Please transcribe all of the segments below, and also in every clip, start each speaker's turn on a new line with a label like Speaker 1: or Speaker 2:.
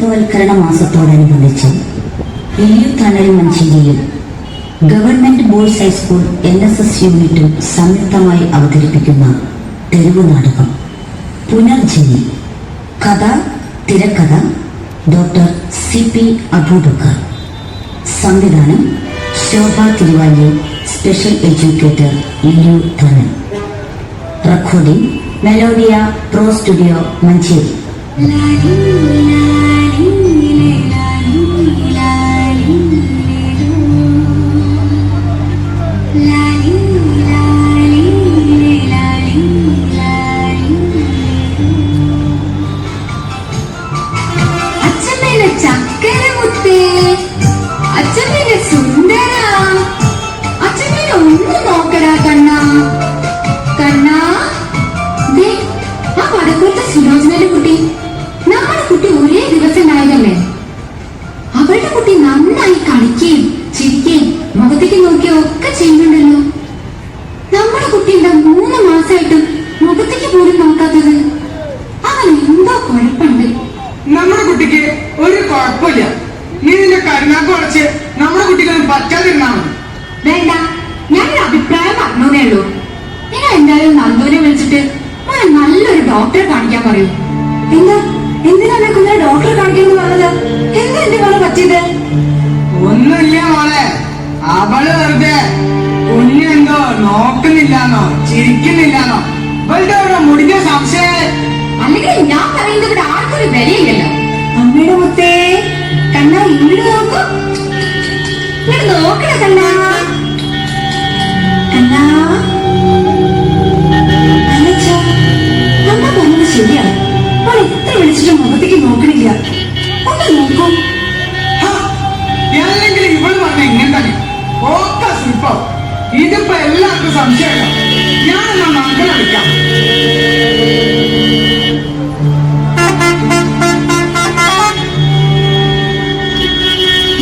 Speaker 1: ബോധവൽക്കരണ മാസത്തോടനുബന്ധിച്ച് ഇല്യൂത്തണൽ മഞ്ചേരിയിൽ government boys high school NSS യൂണിറ്റും സംയുക്തമായി അവതരിപ്പിക്കുന്ന തെരുവ് നാടകം പുനർജനി. കഥ, തിരക്കഥ ഡോക്ടർ CP അബൂബക്കർ. സംവിധാനം ശോഭ തിരുവാലി, സ്പെഷ്യൽ എഡ്യൂക്കേറ്റർ ഇല്യൂത്തണൽ. Recording Melodia pro studio Manjeri.
Speaker 2: സുലോചനയുടെ കുട്ടി നമ്മുടെ കുട്ടി ഒരേ ദിവസം ഉണ്ടായതല്ലേ. അവളുടെ കുട്ടി നന്നായി കളിക്കുകയും ചിരിക്കുകയും മുഖത്തേക്ക് നോക്കുകയോ ഒക്കെ ചെയ്യുന്നുണ്ടല്ലോ. നമ്മുടെ കുട്ടി എന്താ 3 മാസമായിട്ടും മുഖത്തേക്ക് പോലും നോക്കാത്തത്? അവൻ എന്തോ കുഴപ്പമുണ്ട്.
Speaker 3: നമ്മുടെ കുട്ടിക്ക് ഒരു കുഴപ്പമില്ല. നീ നിന്റെ കരുനാക്ക് കുറച്ച് നമ്മുടെ കുട്ടിക്ക് പറ്റാതിരുന്നാ മതി.
Speaker 2: വേണ്ട, ഞാനൊരു അഭിപ്രായം പറഞ്ഞേ ഉള്ളൂ. നിങ്ങൾ എന്തായാലും നന്ദുവിനെ വിളിച്ചിട്ട് നല്ലൊരു ഡോക്ടറെ കാണിക്കാൻ പറയൂ. എന്തിനാണ് കുഞ്ഞിനെ ഡോക്ടറെ കാണിക്കുന്നു പറഞ്ഞത്? എന്താ എന്റെ മോളെ പറ്റിയത്?
Speaker 3: ഒന്നുമില്ല മോളെ, അവള് വെറുതെ കുഞ്ഞെന്തോ നോക്കുന്നില്ലാന്നോ ചിരിക്കുന്നില്ലാന്നോ ഇവളുടെ അവിടെ മുടിഞ്ഞ സംശയം.
Speaker 2: അല്ലെങ്കിൽ ഞാൻ പറയുന്നത് ഇവിടെ ആർക്കൊരു വിലയില്ലല്ലോ. അമ്മയുടെ മുത്തേ, കണ്ണ ഇങ്ങോട്ട് നോക്കൂ. ഇങ്ങോട്ട് നോക്കണ കണ്ണാ. കണ്ണാ, ശരിയാണ്. അവൾ എത്ര വിളിച്ചിട്ടും മുഖത്തേക്ക് നോക്കണില്ല. ഒന്ന് നോക്കൂ.
Speaker 3: അല്ലെങ്കിൽ ഇവള് പറഞ്ഞ ഇങ്ങനെ തന്നെ ഓക്ക ശില്പം. ഇതിപ്പോ എല്ലാവർക്കും സംശയമല്ല. ഞാനെന്നാ മക്കളെ വിളിക്കാം.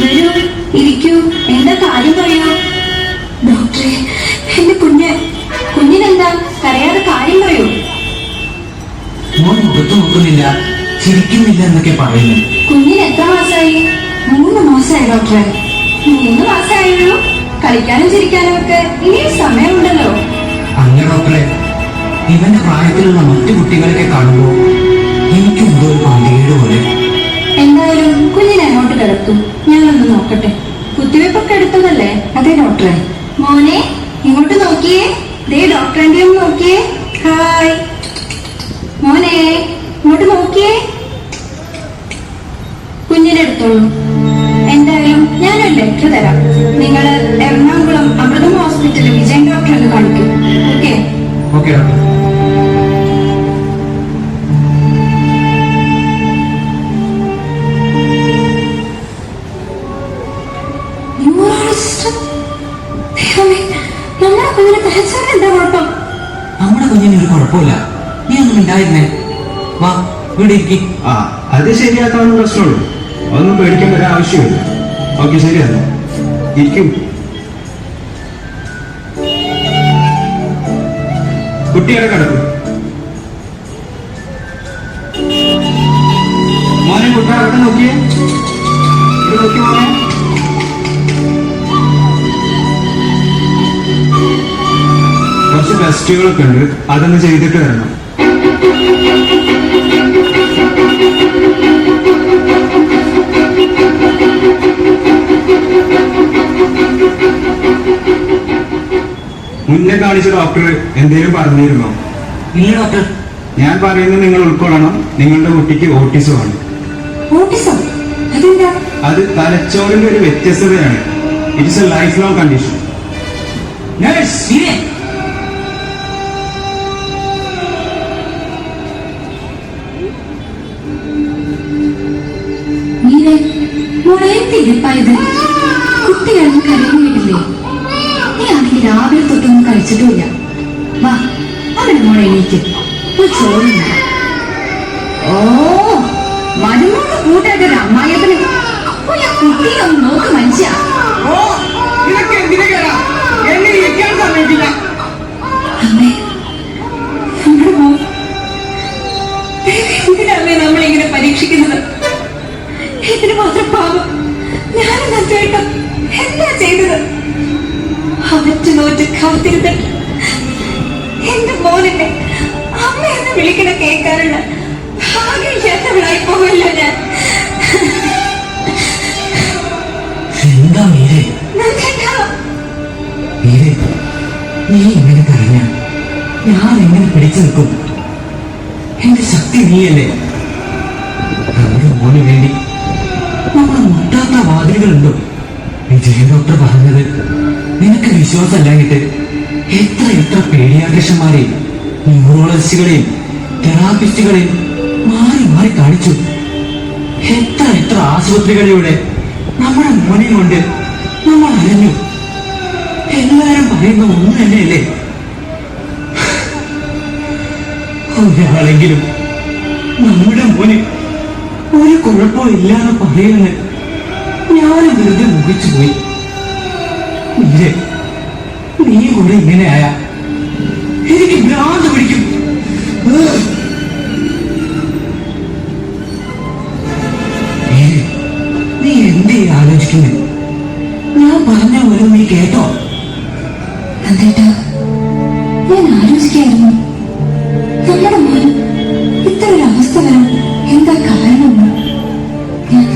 Speaker 2: വരൂ, ഇരിക്കൂ. എന്താ കാര്യം പറയൂ. ഡോക്ടറെ, എന്റെ കുഞ്ഞിനെന്താ? കരയാതെ കാര്യം പറയൂ.
Speaker 4: മോൻ മുഖത്ത് നോക്കുന്നില്ല, ചിരിക്കുന്നില്ല എന്നൊക്കെ പറയുന്നു.
Speaker 2: കുഞ്ഞിന് എത്ര മാസമായി? 3 മാസമായി ഡോക്ടറെ. 3 മാസമായുള്ളൂ. കളിക്കാനും ചിരിക്കാനും ഒക്കെ ഇനിയും സമയമുണ്ടല്ലോ.
Speaker 4: അങ്ങനെ ഡോക്ടറെ, ഇവന്റെ പ്രായത്തിലുള്ള മറ്റു കുട്ടികളൊക്കെ കാണുമ്പോൾ എനിക്കും എന്തോ ഒരു പന്തികേട് പോലെ.
Speaker 2: എന്തായാലും കുഞ്ഞിനെ അങ്ങോട്ട് കിടക്കും. ഞാനൊന്ന് നോക്കട്ടെ. കുത്തിവെപ്പൊക്കെ എടുത്തതല്ലേ? അതെ ഡോക്ടറെ. മോനെ, ഇങ്ങോട്ട് നോക്കിയേ. ദേ ഡോക്ടറിന്റെ ഒന്ന് നോക്കിയേ. ഹായ് മോനെ, ഇങ്ങോട്ട് നോക്കിയേ. കുഞ്ഞിനെ എടുത്തോളൂ. എന്തായാലും ഞാനൊരു ലെറ്റർ തരാം. നിങ്ങൾ എറണാകുളം അമൃതം ഹോസ്പിറ്റലിൽ വിജയൻ ഡോക്ടറെ കാണിക്കും. ഓക്കെ?
Speaker 4: Okay doctor.
Speaker 2: നമ്മുടെ കുഞ്ഞിനെ തലച്ചോറിന് എന്താ കുഴപ്പം?
Speaker 4: നമ്മുടെ കുഞ്ഞിന് ഒരു കുഴപ്പമില്ല. നീ ഒന്നും ഉണ്ടായിരുന്നേ. വാ, ഇവിടെ ഇരിക്കി.
Speaker 5: അത് ശരിയാക്കാവുന്ന പ്രശ്നമുള്ളൂ. ഒന്നും പേടിക്കേണ്ട ഒരു ആവശ്യമില്ല. ഓക്കെ, ശരിയാണ്. ഇരിക്കും. കുട്ടികളെ കിടക്കും. മോനെ, കുട്ടി അവിടെ നോക്കിയേ. ഇവിടെ നോക്കി മോനെ. കുറച്ച് ടെസ്റ്റുകളൊക്കെ ഉണ്ട്, അതൊന്ന് ചെയ്തിട്ട് വരണം. മുന്നേ കാണിച്ച ഡോക്ടർ എന്തേലും പറഞ്ഞിരുന്നോ?
Speaker 4: ഇല്ല ഡോക്ടർ.
Speaker 5: ഞാൻ പറയുന്നത് നിങ്ങൾ ഉൾക്കൊള്ളണം. നിങ്ങളുടെ കുട്ടിക്ക് ഓട്ടിസം ആണ്.
Speaker 2: ഓട്ടിസം? അതെന്താ?
Speaker 5: അത് തലച്ചോറിന്റെ ഒരു വ്യത്യസ്തതയാണ്. It's a life long condition.
Speaker 2: തിരിപ്പായത് കുട്ടികളൊന്നും കരയുന്നില്ലേ? നീ ആണെങ്കിൽ രാവിലെ തൊട്ടൊന്നും കഴിച്ചിട്ടുമില്ല. വാ, അവരുടെ മോളെ എണീക്ക്. ഒരു ചോറുണ്ട്. ഓ, മരുമോക്ക് കൂട്ടായിട്ടൊരു അമ്മായിയപ്പന് കുട്ടിയെ ഒന്ന് നോക്ക് മനുഷ്യ. അമ്മേ, എന്തിനമ്മേ നമ്മളിങ്ങനെ പരീക്ഷിക്കുന്നത്? എന്റെ മോനെ അമ്മയെന്ന് വിളിക്കണ കേൾക്കാറുള്ള ഭാഗ്യമില്ലാത്തവളായി പോവില്ല ഞാൻ.
Speaker 4: എന്താ മീരെ? മീരെ, നീ ഇങ്ങനെ കരഞ്ഞ ഞാൻ എങ്ങനെ പിടിച്ചു നിൽക്കും? എന്റെ ശക്തി നീയല്ലേ. നമ്മുടെ മോന് വേണ്ടി നമ്മൾ മുട്ടാത്ത വാതിലുകളുണ്ടോ? വിജയ ഡോക്ടർ പറഞ്ഞത് നിനക്ക് വിശ്വാസമല്ലാഞ്ഞിട്ട് എത്ര പേടിയാകർഷന്മാരെയും ന്യൂറോളജിസ്റ്റുകളെയും തെറാപ്പിസ്റ്റുകളെയും മാറി മാറി കാണിച്ചു. എത്ര ആശുപത്രികളിലൂടെ നമ്മുടെ മോനെ കൊണ്ട് നമ്മൾ അറിഞ്ഞു. എല്ലാരും പറയുന്ന ഒന്ന് തന്നെയല്ലേ, ഒരാളെങ്കിലും നമ്മുടെ മോന് ഒരു കുഴപ്പവും ഇല്ലാന്ന് പറയുന്നത് ഞാൻ വെറുതെ മുഖിച്ചുപോയി. നീ കൂടെ ഇങ്ങനെയായ എനിക്ക് ഭ്രാന്ത് പിടിക്കും. നീ എന്തേ ആലോചിക്കുന്നത്? ഞാൻ പറഞ്ഞ പോലെ നീ കേട്ടോ?
Speaker 2: നന്ദേട്ടാ, ഞാൻ ആലോചിക്കായിരുന്നു നമ്മുടെ മോൻ ഇത്ര ഒരു അവസ്ഥ വരാൻ എന്താ കാരണമെന്ന്. ഞാൻ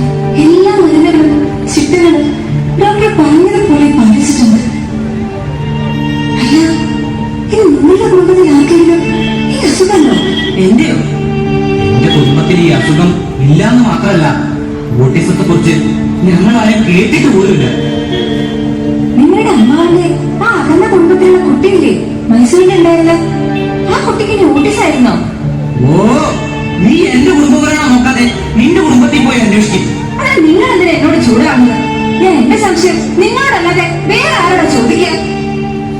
Speaker 2: എല്ലാ മരുന്നുകളും ചിട്ടകളും ഡോക്ടർ പറഞ്ഞതുപോലെ പാലിച്ചിട്ടുണ്ട്. അല്ല, ഇത് നിങ്ങളുടെ കുടുംബത്തിൽ ആർക്കെങ്കിലും ഈ അസുഖമല്ലോ?
Speaker 4: എന്റെയോ? എന്റെ കുടുംബത്തിൽ ഈ അസുഖം ഇല്ലാന്ന് മാത്രമല്ല, ഓട്ടിസത്തെ കുറിച്ച് ഞങ്ങളാരും കേട്ടിട്ട് പോലുമില്ല.
Speaker 2: നിങ്ങളുടെ അമ്മാവിന്റെ ആ അകന്ന കുടുംബത്തിലുള്ള കുട്ടിയില്ലേ മൈസൂരിലുണ്ടായിരുന്ന ആ കുട്ടിക്ക് നോട്ടീസ് ആയിരുന്നോ?
Speaker 4: ഓ, നീ എന്റെ കുടുംബപരമാണ് നോക്കാതെ നിന്റെ കുടുംബത്തിൽ പോയി അന്വേഷിക്കും.
Speaker 2: അതാ നിങ്ങൾ എന്തിനാ എന്നോട് ചൂടാവുന്നത്? ഞാൻ എന്റെ സംശയം നിങ്ങളോടല്ലാതെ വേറെ ആരോടാ ചോദിക്കുക?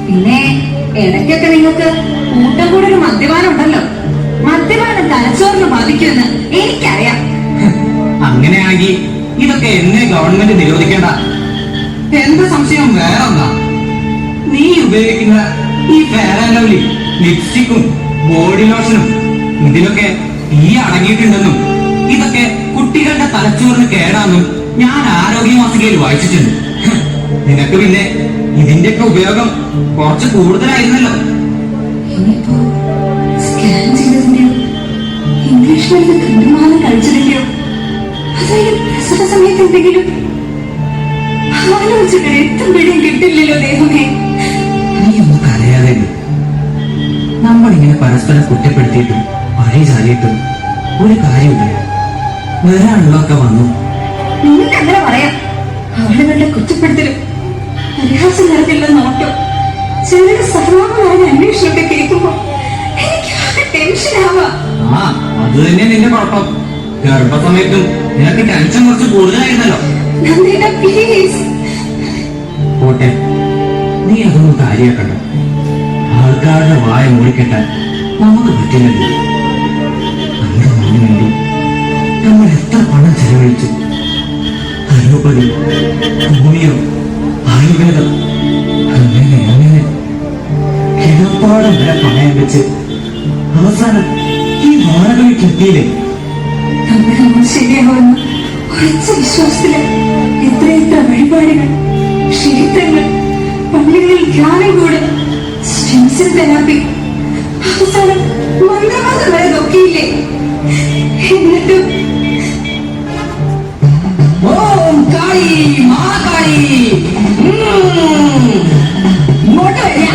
Speaker 2: പിന്നെ ഇടയ്ക്കൊക്കെ നിങ്ങൾക്ക് കൂട്ടം കൂടെ ഒരു മദ്യപാനം ഉണ്ടല്ലോ. മദ്യപാനം തലച്ചോറിന് ബാധിക്കുമെന്ന് എനിക്കറിയാം.
Speaker 4: അങ്ങനെയാണെങ്കിൽ ഇതൊക്കെ എന്നെ ഗവൺമെന്റ് നിരോധിക്കേണ്ട. എന്റെ സംശയം വേറെ ഒന്നാ, നീ ഉപയോഗിക്കുന്ന ഈ ഫെയർ ആൻഡ് ലവ്ലി ലിപ്സ്റ്റിക്കും ബോഡി ലോഷനും ഇതിലൊക്കെ ഈ അടങ്ങിയിട്ടുണ്ടെന്നും ഇതൊക്കെ കുട്ടികളുടെ തലച്ചോറിന് കേടാന്നും ഞാൻ ആരോഗ്യ മാസികയിൽ വായിച്ചിട്ടുണ്ട്. നിനക്ക് പിന്നെ ഇതിന്റെയൊക്കെ ഉപയോഗം കുറച്ച് കൂടുതലായിരുന്നല്ലോ.
Speaker 2: ഇനിയിപ്പോ സ്കാൻ ചെയ്തതിന്റെയോ ഇംഗ്ലീഷ് മരുന്ന് കണ്ടുമാനം കഴിച്ചതിന്റെയോ അതായത് പ്രസവ സമയത്ത് എന്തെങ്കിലും ആലോചിച്ചിട്ട് എത്തും പിടിയും കിട്ടില്ലല്ലോ ദൈവമേ.
Speaker 4: നീ ഒന്നും കരയാതെ. നമ്മളിങ്ങനെ പരസ്പരം കുറ്റപ്പെടുത്തിയിട്ടും പഴയ ചാരിയിട്ടും ഒരു കാര്യമില്ല. വരാനുള്ളതൊക്കെ വന്നു.
Speaker 2: നിങ്ങൾക്ക് അങ്ങനെ പറയാം. ആളുകളുടെ കുറ്റപ്പെടുത്തലും പരിഹാസം നിറത്തില്ല നോട്ടോ ചിലരുടെ സഹതാപമായ അന്വേഷണമൊക്കെ കേൾക്കുമ്പോ എനിക്ക് ആകെ ടെൻഷനാവാ.
Speaker 4: ആ, അത് തന്നെ നിന്റെ കുഴപ്പം. ഗർഭസമയത്തും നിനക്ക് ടെൻഷൻ കുറച്ച് കൂടുതലായിരുന്നല്ലോ.
Speaker 2: നന്ദേട്ടാ പ്ലീസ്.
Speaker 4: പോട്ടെ, നീ അതൊന്നും കാര്യാക്കണ്ട. ആൾക്കാരുടെ വായ മൂടിക്കെട്ടാൻ നമുക്ക് പറ്റില്ലല്ലോ. നമ്മുടെ മോന് വേണ്ടി നമ്മൾ എത്ര പണം ചെലവഴിച്ചു. അലോപ്പതി, ഹോമിയോ, ആയുർവേദം, അങ്ങനെ കിടപ്പാടം വരെ പണയം വെച്ച് അവസാനം ഈ വാടകയ്ക്ക് എത്തിയില്ലേ.
Speaker 2: നമ്മുടെ മോൻ ശരിയാവുന്ന ഉറച്ച വിശ്വാസത്തില് എത്രയെത്ര വഴിപാടുകൾ, ക്ഷേത്രങ്ങൾ, പള്ളികളിൽ ധ്യാനം കൂടെ, സ്ട്രെൻസിൽ തെറാപ്പി, അവസാനം മന്ത്രവാദം വരെ നോക്കിയില്ലേ. എന്നിട്ടും
Speaker 4: ഓം കാളി മഹാകാളി ഇങ്ങോട്ട് വരിക.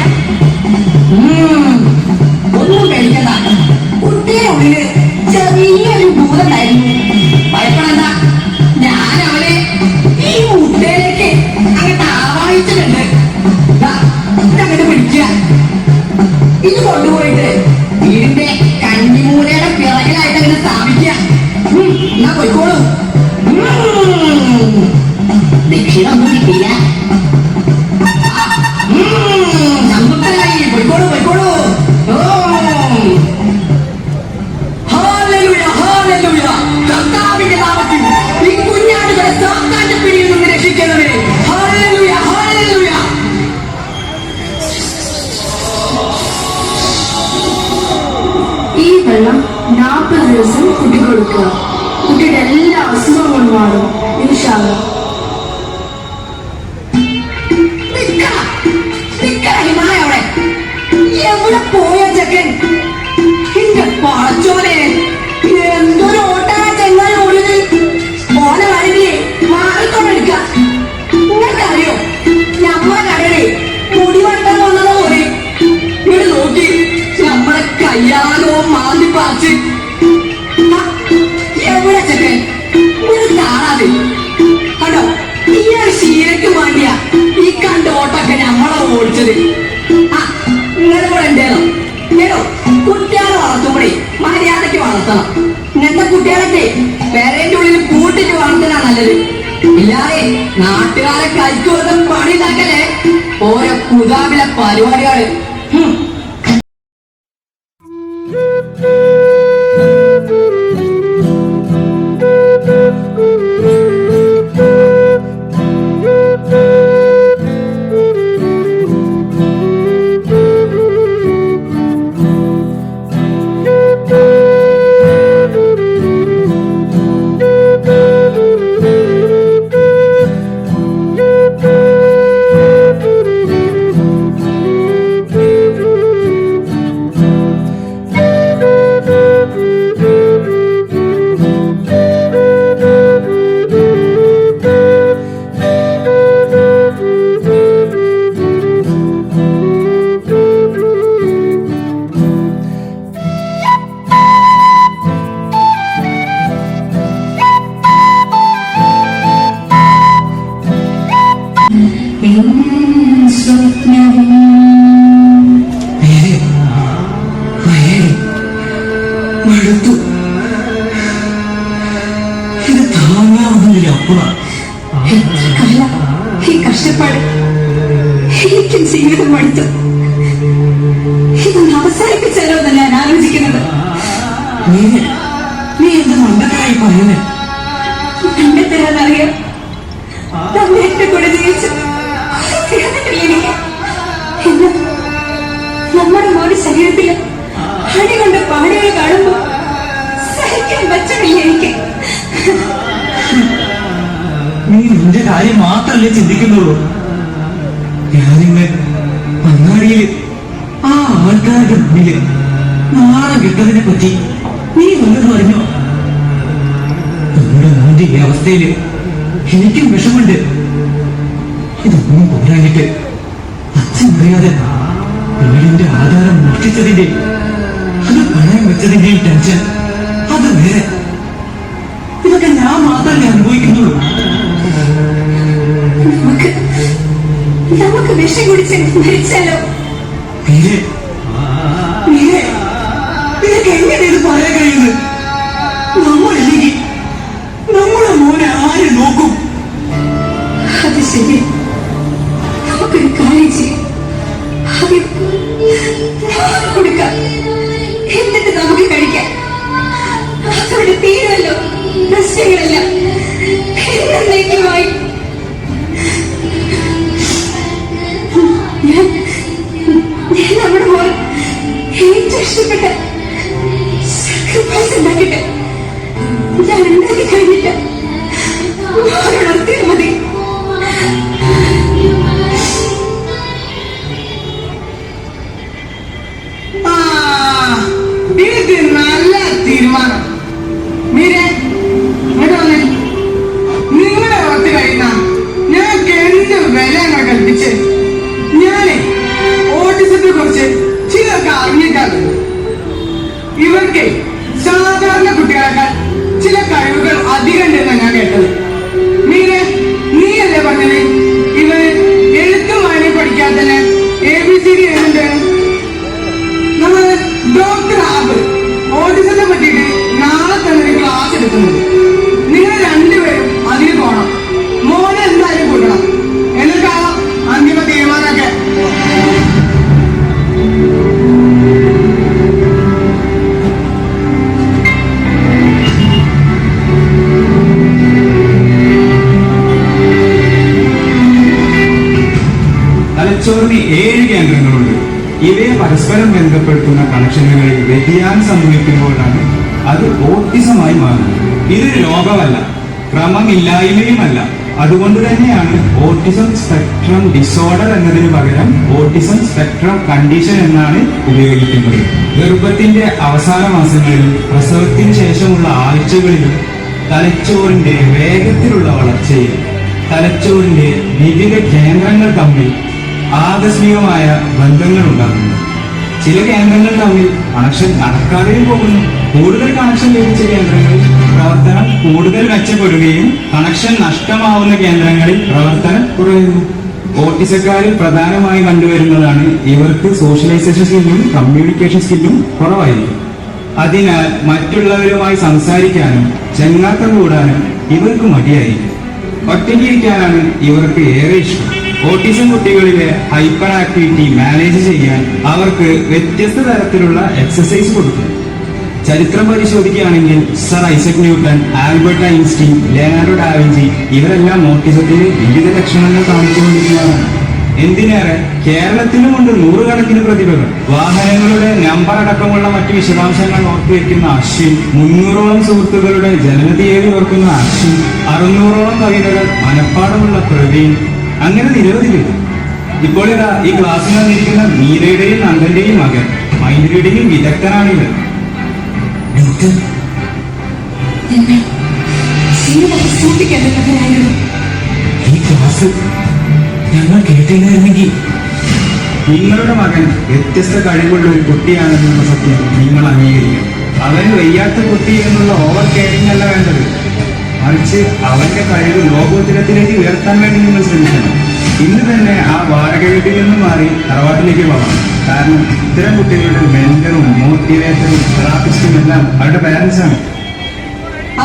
Speaker 4: ഒന്നും കഴിക്കണ്ട. കുട്ടിയുടെ ഉള്ളില് ചെറിയൊരു ഭൂതണ്ടായിരുന്നു. ഭയപ്പെടണ്ട, ഞാൻ അവനെ ഈ മുട്ടയിലേക്ക് അങ്ങോട്ട് ആവാഹിച്ചിട്ടുണ്ട്. അങ്ങോട്ട് പിടിക്കുക. ഇത് കൊണ്ടുപോയിട്ട് വീടിന്റെ കഞ്ഞിമൂലയുടെ പിറകിലായിട്ട് അങ്ങനെ സ്ഥാപിക്കുക. എന്നാ പോയിക്കോളൂ. ദക്ഷിണ ഒന്നും കിട്ടില്ല. സമ്പത്തനായി പോയിക്കോളൂ പോയിക്കോളൂ. Hallelujah hallelujah. കർത്താവിന്റെ നാമത്തിൽ ഈ കുഞ്ഞാടുകളെ സാത്താന്റെ പിടിയിൽ നിന്ന് രക്ഷിക്കണമേ. Hallelujah hallelujah.
Speaker 2: ഈ വെള്ളം 40 ദിവസം കുട്ടി കൊടുക്കുക. കുട്ടിയുടെ എല്ലാ അസുഖങ്ങളും മാറും ഇൻഷാ അല്ലാഹ്.
Speaker 4: എവിടെ പോയ ചെക്കൻ. എന്റെ പടച്ചോനെ, എന്തൊരു ഓട്ടാണ് ചെങ്ങായി ഓടിയത്. ഓനെ വരവില്ലേ മാറിക്കൊണ്ടെടുക്ക. നിങ്ങൾക്കറിയോ നമ്മളെ കടയുടെ മുടി വട്ടം വന്നതോ പോലെ ഇവിടെ നോക്കി നമ്മളെ കയ്യാകവും മാന്തി പാച്ച്. എവിടെ ചെക്കൻ ഇത് കാണാതെ കണ്ടോ? ഈ ഒരു ശീലക്ക് വേണ്ടിയാ ഈ കണ്ട ഓട്ടൊക്കെ നമ്മളെ ഓടിച്ചത്. ആ നിങ്ങളുടെ കൂടെ ഉണ്ടേലോ കേട്ടോ. കുട്ടികളെ വളർത്തുമ്പോഴേ മര്യാദക്ക് വളർത്തണം. ഇങ്ങനത്തെ കുട്ടികളൊക്കെ പേരന്റെ ഉള്ളിൽ കൂട്ടിട്ട് വളർത്തലാണ് നല്ലത്. ഇല്ലാതെ നാട്ടുകാരെ കൈക്കൊടുത്ത പണി ഉണ്ടാക്കല്ലേ ഓരോ കുതാവിലെ പരിപാടികള്.
Speaker 5: മടുത്തു. ഇത് താങ്ങാവുന്നതിൽ അപ്പുറം.
Speaker 2: ഈ കഷ്ടപ്പാട് എനിക്കും ജീവിതം മടുത്തു. ഇതൊന്ന് അവസാനിപ്പിച്ചാലോ എന്ന് ഞാൻ ആലോചിക്കുന്നത്.
Speaker 5: നീ എന്ത് മണ്ടത്തരായി പറയുന്നേ?
Speaker 2: എന്നെ തരാനറിയാം. നമ്മൾ എന്റെ കൂടെ ജീവിച്ചു എനിക്ക്. ഇന്ന് നമ്മുടെ മോന്റെ ശരീരത്തില് അടി കൊണ്ട് പാടുകൾ കാണുമ്പോ സഹിക്കാൻ പറ്റണില്ല എനിക്ക്.
Speaker 5: നീ നിന്റെ കാര്യം മാത്രമല്ലേ ചിന്തിക്കുന്നുള്ളൂ. ഞാനിന്ന് അങ്ങാടിയില് ആ ആൾക്കാരുടെ മുന്നില് നാളെ കിട്ടതിനെ പറ്റി നീ വല്ലതും അറിഞ്ഞോ? നമ്മുടെ മോന്റെ ഈ അവസ്ഥയില് എനിക്കും വിഷമുണ്ട്. ഇതൊന്നും പോരാഞ്ഞിട്ട് അച്ഛൻ അറിയാതെ വീടിന്റെ ആധാരം മോഷ്ടിച്ചതിന്റെ അത് പണയം വെച്ചതിന്റെയും ടെൻഷൻ അത് വേറെ. ഇതൊക്കെ ഞാൻ മാത്രമല്ലേ അനുഭവിക്കുന്നുള്ളൂ.
Speaker 2: നമുക്ക് വിഷം കുടിച്ച് മരിച്ചാലോ?
Speaker 5: നിനക്ക് എങ്ങനെ ഇത് പറയാൻ കഴിയുന്നത്? നമ്മളില്ലെങ്കിൽ നമ്മുടെ മോനെ ആര് നോക്കും?
Speaker 2: അത് ശരി. നമുക്കൊരു കാര്യം ചെയ്യും. കൊടുക്കാം, എന്നിട്ട് നമുക്ക് കഴിക്കാം. അതോടെ തീരുമല്ലോ പ്രശ്നങ്ങളെല്ലാം എന്നേക്കുമായി. ഞാൻ നമ്മുടെ മോൻ ഏറ്റവും ഇഷ്ടപ്പെട്ട സർക്കസ് ഉണ്ടാക്കിട്ട് ഞാൻ ഉണ്ടാക്കി കഴിഞ്ഞിട്ട് മോനോടൊത്തിരി മതി.
Speaker 3: ഇത് നല്ല തീരുമാനം. മീരെ നിങ്ങളുടെ ഓർത്ത് കഴിയുന്ന ഞങ്ങൾക്ക് എന്ത് വില ഞങ്ങൾ കൽപ്പിച്ച്. ഞാനേ ഓട്ടിസത്തെ കുറിച്ച് ചിലർക്ക് അറിഞ്ഞിട്ടാണ്. ഇവർക്ക് സാധാരണ കുട്ടികളെക്കാൾ ചില കഴിവുകൾ അധികം ഉണ്ടെന്ന് ഞാൻ കേട്ടത്. മീരെ നീയല്ലേ പറഞ്ഞത് ഇവന് എഴുത്തും വായനയും പഠിക്കാത്തന്നെ ABCD എഴുതുന്നുണ്ട്. നമ്മള് ഡോക്ടർ ആബ് ഓട്ടിസത്തെ പറ്റിയിട്ട് നാളെ തന്നെ ഒരു ക്ലാസ് എടുക്കുന്നുണ്ട്. നിങ്ങൾ രണ്ടുപേരും അതിന് പോകണം. മോനെ എന്തായാലും കൂട്ടണം. എന്നിട്ടാവാം അന്തിമ തീരുമാനമൊക്കെ.
Speaker 5: തലച്ചോറിന് 7 കേന്ദ്രങ്ങളുണ്ട്. ഇവയെ പരസ്പരം ബന്ധപ്പെടുത്തുന്ന കണക്ഷനുകളിൽ വ്യതിയാനം സംഭവിക്കുമ്പോഴാണ് അത് ഓട്ടിസമായി മാറുന്നത്. ഇതൊരു രോഗമല്ല, ക്രമമില്ലായ്മയുമല്ല, അതുകൊണ്ട് തന്നെയാണ് ഓട്ടിസം സ്പെക്ട്രം ഡിസോർഡർ എന്നതിന് പകരം ഓട്ടിസം സ്പെക്ട്രം കണ്ടീഷൻ എന്നാണ് ഉപയോഗിക്കുന്നത്. ഗർഭത്തിന്റെ അവസാന മാസങ്ങളിലും പ്രസവത്തിന് ശേഷമുള്ള ആഴ്ചകളിലും തലച്ചോറിന്റെ വേഗത്തിലുള്ള വളർച്ചയിൽ തലച്ചോറിന്റെ വിവിധ കേന്ദ്രങ്ങൾ തമ്മിൽ ആകസ്മികമായ ബന്ധങ്ങൾ ഉണ്ടാകുന്നു. ചില കേന്ദ്രങ്ങൾ തമ്മിൽ കണക്ഷൻ നടക്കാതെയും പോകുന്നു. കൂടുതൽ കണക്ഷൻ ലഭിച്ച കേന്ദ്രങ്ങളിൽ പ്രവർത്തനം കൂടുതൽ മെച്ചപ്പെടുകയും കണക്ഷൻ നഷ്ടമാവുന്ന കേന്ദ്രങ്ങളിൽ പ്രവർത്തനം കുറയുന്നു. ഓട്ടിസക്കാരിൽ പ്രധാനമായി കണ്ടുവരുന്നതാണ് ഇവർക്ക് സോഷ്യലൈസേഷൻ സ്കില്ലും കമ്മ്യൂണിക്കേഷൻ സ്കില്ലും കുറവായിരിക്കും. അതിനാൽ മറ്റുള്ളവരുമായി സംസാരിക്കാനും ചെങ്ങാത്തം കൂടാനും ഇവർക്ക് മടിയായിരിക്കും. ഒറ്റയ്ക്കിരിക്കാനാണ് ഇവർക്ക് ഏറെ ഇഷ്ടം. ഓട്ടിസം കുട്ടികളിലെ ഹൈപ്പർ ആക്ടിവിറ്റി മാനേജ് ചെയ്യാൻ അവർക്ക് വ്യത്യസ്ത തരത്തിലുള്ള എക്സസൈസ് കൊടുക്കും. ചരിത്രം പരിശോധിക്കുകയാണെങ്കിൽ sir Isaac Newton, Albert Einstein, Leonardo da Vinci ഇവരെല്ലാം ഓട്ടിസത്തിന് വിവിധ ലക്ഷണങ്ങൾ കാണിച്ചുകൊണ്ടിരിക്കുന്നതാണ്. എന്തിനേറെ കേരളത്തിലുമുണ്ട് നൂറുകണക്കിന് പ്രതിഭകൾ. വാഹനങ്ങളുടെ നമ്പർ അടക്കമുള്ള മറ്റു വിശദാംശങ്ങൾ ഓർത്തുവെക്കുന്ന അശ്വിൻ, 300ഓളം സുഹൃത്തുക്കളുടെ ജനനതീയതി ഓർക്കുന്ന അശ്വിൻ, 600ഓളം കവിതകൾ മനഃപ്പാടമുള്ള പ്രവീൺ, അങ്ങനെ നിരവധി പേര്. ഇപ്പോൾ ഇതാ ഈ ക്ലാസ്സിൽ വന്നിരിക്കുന്ന നീലയുടെയും നന്ദന്റെയും മകൻ മൈൻഡ് റീഡിംഗിൽ വിദഗ്ധനാണിവർ.
Speaker 6: ഈ ക്ലാസ് ഞങ്ങൾ കേട്ടില്ലായിരുന്നെങ്കിൽ.
Speaker 5: നിങ്ങളുടെ മകൻ വ്യത്യസ്ത കഴിവുള്ള ഒരു കുട്ടിയാണെന്നുള്ള സത്യം നിങ്ങൾ അംഗീകരിക്കണം. അവന് വയ്യാത്ത കുട്ടി എന്നുള്ള ഓവർ കെയറിംഗ് അല്ല വേണ്ടത്, മറിച്ച് അവന്റെ കഴിവ് ലോകോത്തരത്തിലേക്ക് ഉയർത്താൻ വേണ്ടി നിങ്ങൾ ശ്രമിക്കണം. ഇന്ന് തന്നെ ആ വാടക വീട്ടിൽ നിന്നും മാറി തറവാട്ടിലേക്ക് പോകണം. കാരണം ഇത്തരം കുട്ടികളുടെ മെന്ററും മോട്ടിവേറ്ററും തെറാപ്പിസ്റ്റും എല്ലാം അവരുടെ പാരന്റ്സ് ആണ്.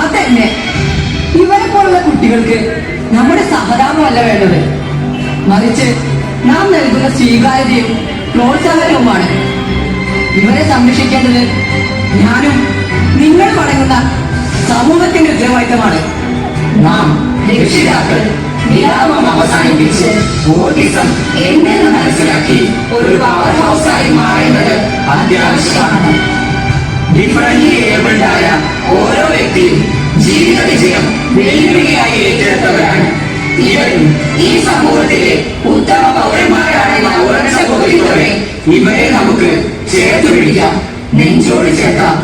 Speaker 4: അതന്നെ, ഇവരെ പോലുള്ള കുട്ടികൾക്ക് നമ്മുടെ സഹതാപമല്ല വേണ്ടത്, മറിച്ച് നാം നൽകുന്ന സ്വീകാര്യതയും പ്രോത്സാഹനവുമാണ്. ഇവരെ സംരക്ഷിക്കേണ്ടത് ഞാനും നിങ്ങളും അടങ്ങുന്ന സമൂഹത്തിന്റെ ഉത്തരവാദിത്തമാണ്. നാം രക്ഷിതാക്കൾ വിരാമം അവസാനിപ്പിച്ച് ഓട്ടിസം എന്തെന്ന് മനസ്സിലാക്കി ഒരു പവർ ഹൗസായി മാറേണ്ടത് അത്യാവശ്യമാണ്. ഡിഫറൻറ്റ്ലി ഏബിൾഡ് ആയ ഓരോ വ്യക്തിയും ജീവിത വിജയം വെല്ലുവിളിയായി ഏറ്റെടുത്തവരാണ്. ഇവരും ഈ സമൂഹത്തിലെ ഉത്തമ പൗരന്മാരാണെന്ന ഉറച്ച ബോധ്യത്തോടെ ഇവരെ നമുക്ക് ചേർത്ത് പിടിക്കാം, നെഞ്ചോട് ചേർക്കാം.